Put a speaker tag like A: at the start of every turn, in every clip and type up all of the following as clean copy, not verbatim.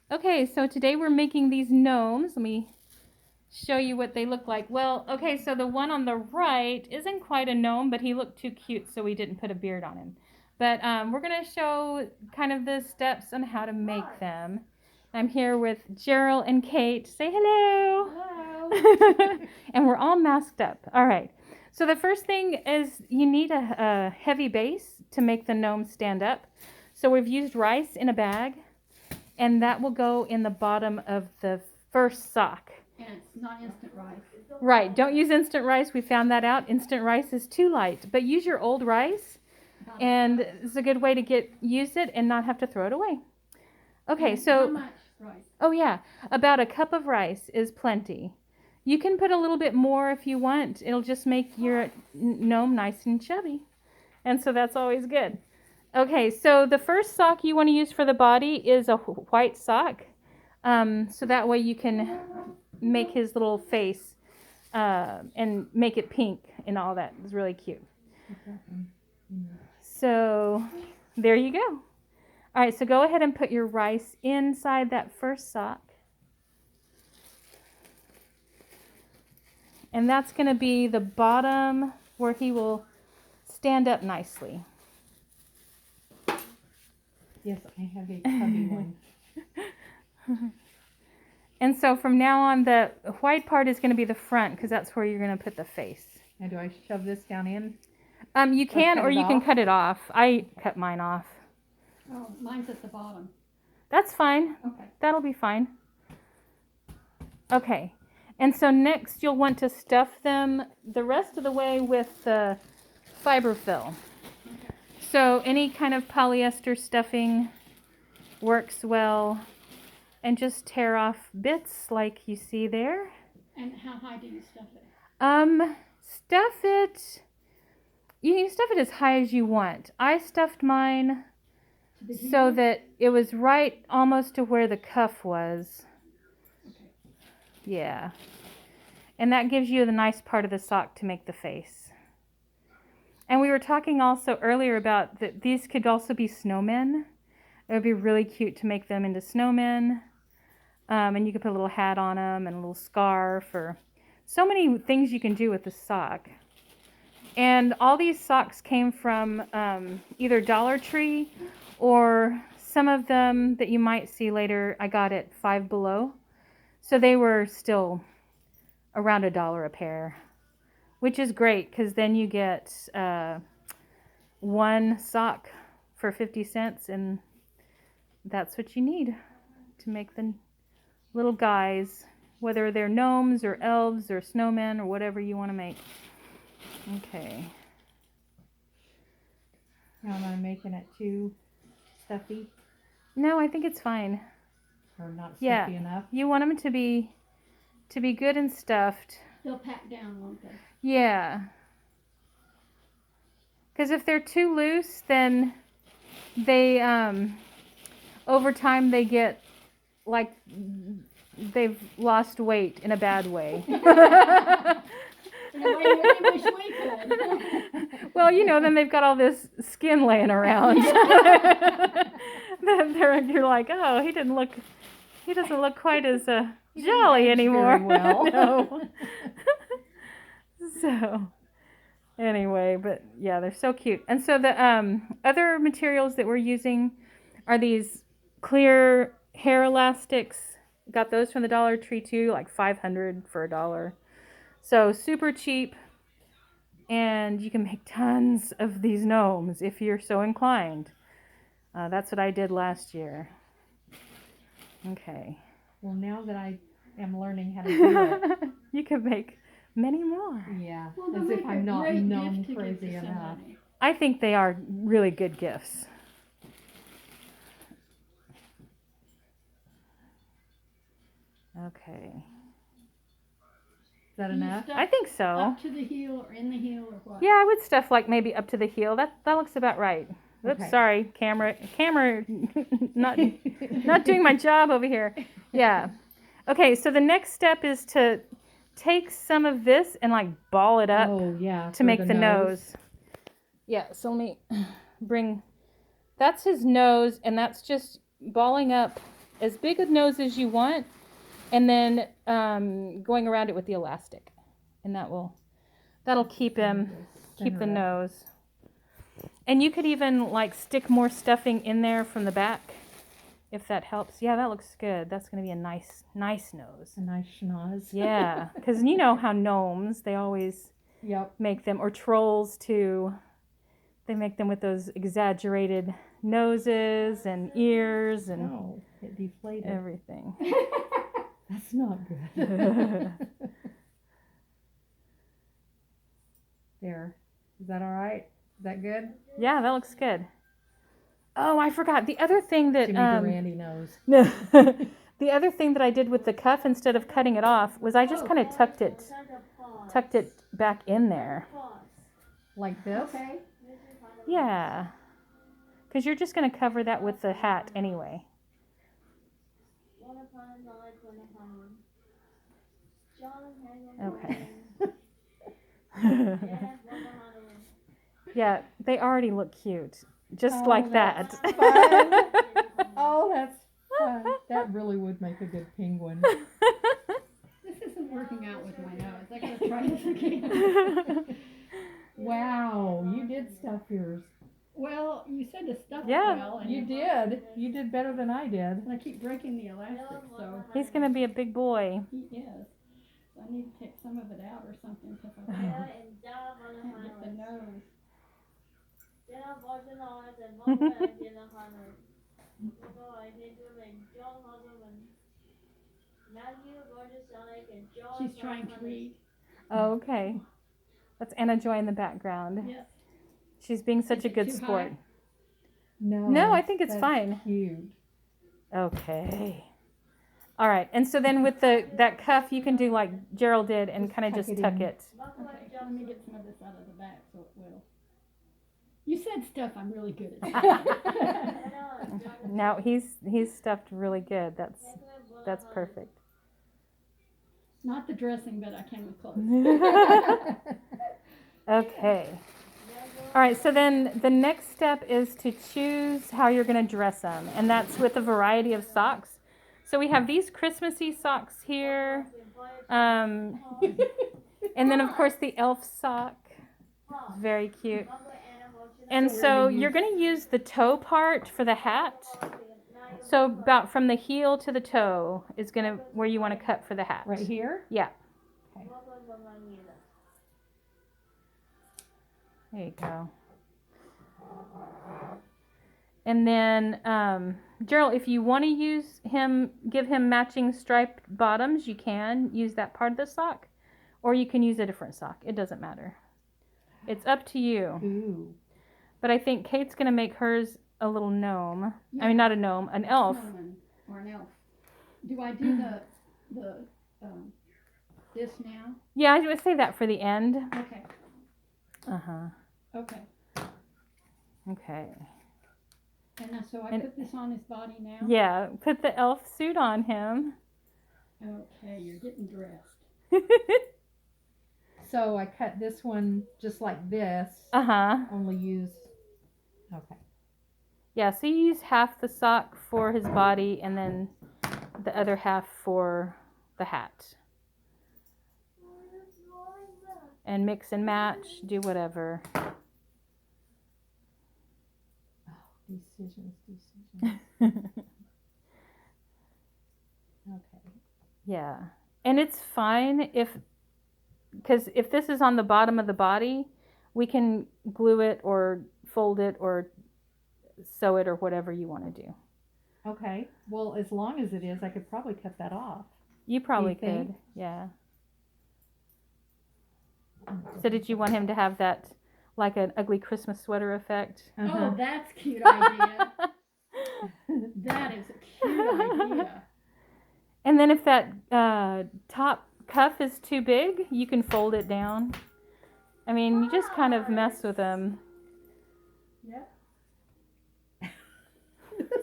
A: Okay, so today we're making these gnomes. Let me show you what they look like. Well, okay, so the one on the right isn't quite a gnome, but he looked too cute, so we didn't put a beard on him. But we're going to show kind of the steps on how to make them. I'm here with Jerel and Kate. Say hello.
B: Hello.
A: And we're all masked up. All right. So the first thing is you need a heavy base to make the gnome stand up. So we've used rice in a bag, and that will go in the bottom of the first sock.
B: And it's not instant rice.
A: Right. Don't use instant rice. We found that out. Instant rice is too light. But use your old rice, and it's a good way to use it and not have to throw it away. Okay,
B: And
A: so
B: how much rice?
A: oh yeah, about a cup of rice is plenty. You can put a little bit more if you want. It'll just make your gnome nice and chubby. And so that's always good. Okay, so the first sock you want to use for the body is a white sock. So that way you can make his little face and make it pink and all that. It's really cute. So there you go. All right, so go ahead and put your rice inside that first sock. And that's going to be the bottom where he will stand up nicely.
B: Yes, I have a chubby one.
A: And so from now on, the white part is going to be the front because that's where you're going to put the face.
B: Now, do I shove this down in?
A: You can, or you can
B: off?
A: cut it off. I cut mine off.
B: Oh, mine's at the bottom.
A: That's fine.
B: Okay.
A: That'll be fine. Okay. And so next you'll want to stuff them the rest of the way with the fiberfill.
B: Okay.
A: So any kind of polyester stuffing works well. And just tear off bits like you see there.
B: And how high do you stuff it?
A: Stuff it. You can stuff it as high as you want. I stuffed mine so that it was right almost to where the cuff was.
B: Okay.
A: Yeah. And that gives you the nice part of the sock to make the face. And we were talking also earlier about that these could also be snowmen. It would be really cute to make them into snowmen. And you could put a little hat on them and a little scarf, or so many things you can do with the sock. And all these socks came from either Dollar Tree, or some of them that you might see later I got at Five Below. So they were still around $1 a pair, which is great because then you get one sock for 50 cents, and that's what you need to make the little guys, whether they're gnomes or elves or snowmen or whatever you want to make. Okay.
B: Now, am I making it too stuffy?
A: No, I think it's fine.
B: Or not stuffy
A: Yeah.
B: enough?
A: You want them to be good and stuffed.
B: They'll pack down, won't they?
A: Yeah. Because if they're too loose, then they over time they get like they've lost weight in a bad way.
B: In a way we wish we could.
A: Well, then they've got all this skin laying around. Then you're like, oh, he doesn't look quite as jolly anymore.
B: Very well.
A: No. So, anyway, but yeah, they're so cute. And so the other materials that we're using are these clear hair elastics. Got those from the Dollar Tree too, like 500 for $1. So super cheap, and you can make tons of these gnomes if you're so inclined. That's what I did last year. Okay.
B: Well, now that I am learning how to do it.
A: You can make many more.
B: Yeah, as if I'm not gnome crazy enough.
A: I think they are really good gifts. Okay.
B: Is that enough?
A: I think so.
B: Up to the heel or in the heel or what?
A: Yeah, I would stuff like maybe up to the heel. That looks about right. Oops,
B: Okay.
A: sorry, camera, not doing my job over here. Yeah. Okay, so the next step is to take some of this and like ball it up to make the nose. Yeah, so let me bring, that's his nose, and that's just balling up as big a nose as you want, and then going around it with the elastic, and that'll keep the nose. And you could even like stick more stuffing in there from the back, if that helps. Yeah, that looks good. That's going to be a nice nose.
B: A nice schnoz.
A: Yeah, because you know how gnomes, they always make them, or trolls too. They make them with those exaggerated noses and ears and
B: it deflated.
A: everything.
B: That's not good. There. Is that all right? Is that good?
A: Yeah, that looks good. Oh, I forgot. The other thing that
B: Jimmy Durante knows.
A: the other thing that I did with the cuff, instead of cutting it off, was I just kind of tucked it back in there.
B: Like this? Okay.
A: Yeah. Because you're just going to cover that with the hat anyway. Okay. Yeah, they already look cute. Just like that.
B: Oh, that's fun. That really would make a good penguin.
C: This isn't working out with my nose. I gotta try this again.
B: Wow, you did stuff yours.
C: Well, you said to stuff it
A: Yeah.
C: well. And
B: You did. You did better than I did.
C: And I keep breaking the elastic, so.
A: He's going to be a big boy.
C: He is. So I need to take some of it out or something because I can't get the nose. She's trying to read.
A: Oh, okay. That's Anna Joy in the background.
C: Yes.
A: She's being such a good
C: too
A: sport.
C: high?
B: No,
A: I think it's
B: that's
A: fine.
B: Cute.
A: Okay. All right. And so then with that cuff, you can do like Jerel did and kind of just tuck it.
C: Okay, let me get some of this out of the back so it will. You said stuff I'm really good at.
A: Now he's stuffed really good. That's perfect.
C: Not the dressing, but I can with clothes.
A: Okay. All right, so then the next step is to choose how you're going to dress them, and that's with a variety of socks. So we have these Christmassy socks here, and then of course the elf sock, very cute. And so you're going to use the toe part for the hat. So about from the heel to the toe is where you want to cut for the hat.
B: Right here?
A: Yeah.
B: Okay.
A: There you go. And then, Jerel, if you want to give him matching striped bottoms, you can use that part of the sock, or you can use a different sock. It doesn't matter. It's up to you.
B: Ooh.
A: But I think Kate's going to make hers a little gnome.
C: Yeah.
A: I mean, not a gnome, an elf.
C: Or an elf. Do I do this now?
A: Yeah, I would say that for the end.
C: Okay.
A: Uh-huh.
C: Okay.
A: Okay.
C: And so I put this on his body now?
A: Yeah, put the elf suit on him.
C: Okay, you're getting dressed.
B: So I cut this one just like this.
A: Uh-huh.
B: Only use. Okay.
A: Yeah, so you use half the sock for his body and then the other half for the hat. And mix and match, do whatever.
B: Decisions. Okay.
A: Yeah. And it's fine because if this is on the bottom of the body, we can glue it or fold it or sew it or whatever you want to do.
B: Okay. Well, as long as it is, I could probably cut that off.
A: You probably
B: Do you think?
A: could. Yeah. So did you want him to have that, like an ugly Christmas sweater effect?
C: Oh, that's a cute idea. That is a cute idea.
A: And then if that top cuff is too big, you can fold it down. I mean, you just kind of mess with them.
C: Yep.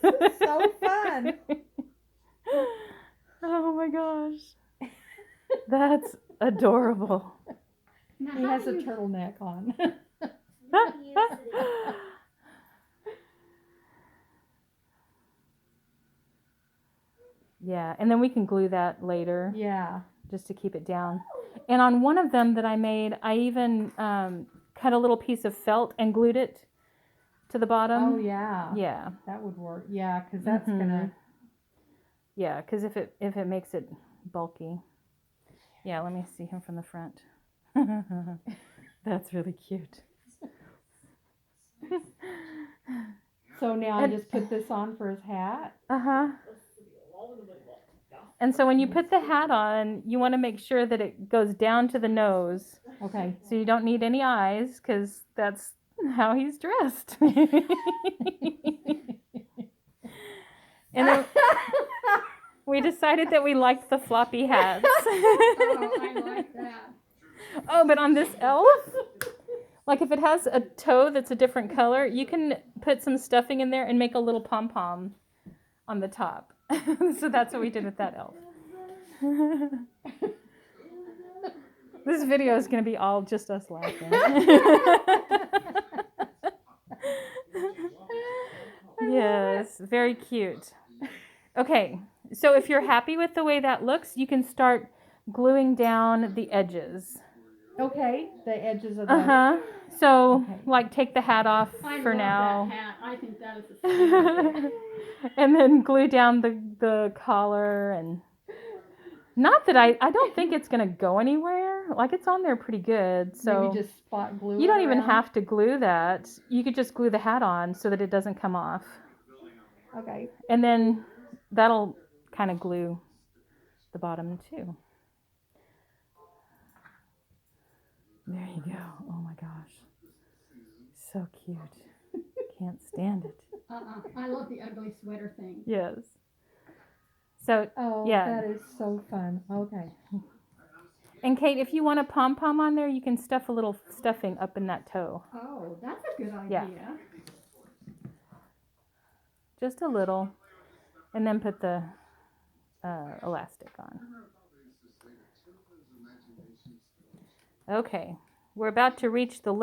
B: This is so fun.
A: Oh my gosh. That's adorable.
C: Now,
B: He
C: how
B: has
C: do
B: a
C: you-
B: turtleneck on.
A: Yeah, and then we can glue that later.
D: Yeah.
A: Just to keep it down. And on one of them that I made, I even cut a little piece of felt and glued it to the bottom.
D: Oh yeah.
A: Yeah.
D: That would work. Yeah, because that's gonna.
A: Yeah, because if it makes it bulky. Yeah, let me see him from the front. That's really cute.
D: So now I just put this on for his hat.
A: And so when you put the hat on, you want to make sure that it goes down to the nose.
D: Okay.
A: So you don't need any eyes, because that's how he's dressed. And then we decided that we liked the floppy hats.
C: Oh, I like that.
A: Oh, but on this elf, like if it has a toe that's a different color, you can put some stuffing in there and make a little pom-pom on the top. So that's what we did with that elf. This video is going to be all just us laughing. Yes, very cute. Okay, so if you're happy with the way that looks, you can start gluing down the edges.
D: Okay. The edges of the.
A: Uh-huh. So,
D: Okay.
A: like, take the hat off
C: I
A: for
C: love
A: now.
C: that hat. I think that is a sweet.
A: And then glue down the collar. And not that I don't think it's going to go anywhere. Like, it's on there pretty good. So
D: Maybe just spot glue.
A: you don't
D: it
A: even
D: around.
A: have to glue that. You could just glue the hat on so that it doesn't come off.
D: Okay.
A: And then that'll kind of glue the bottom too. There you go. Oh my gosh. So cute. Can't stand it.
C: I love the ugly sweater thing.
A: Yes. So,
D: Oh,
A: yeah.
D: that is so fun. Okay.
A: And Kate, if you want a pom-pom on there, you can stuff a little stuffing up in that toe.
C: Oh, that's a good idea.
A: Yeah. Just a little. And then put the elastic on. Okay. We're about to reach the limit.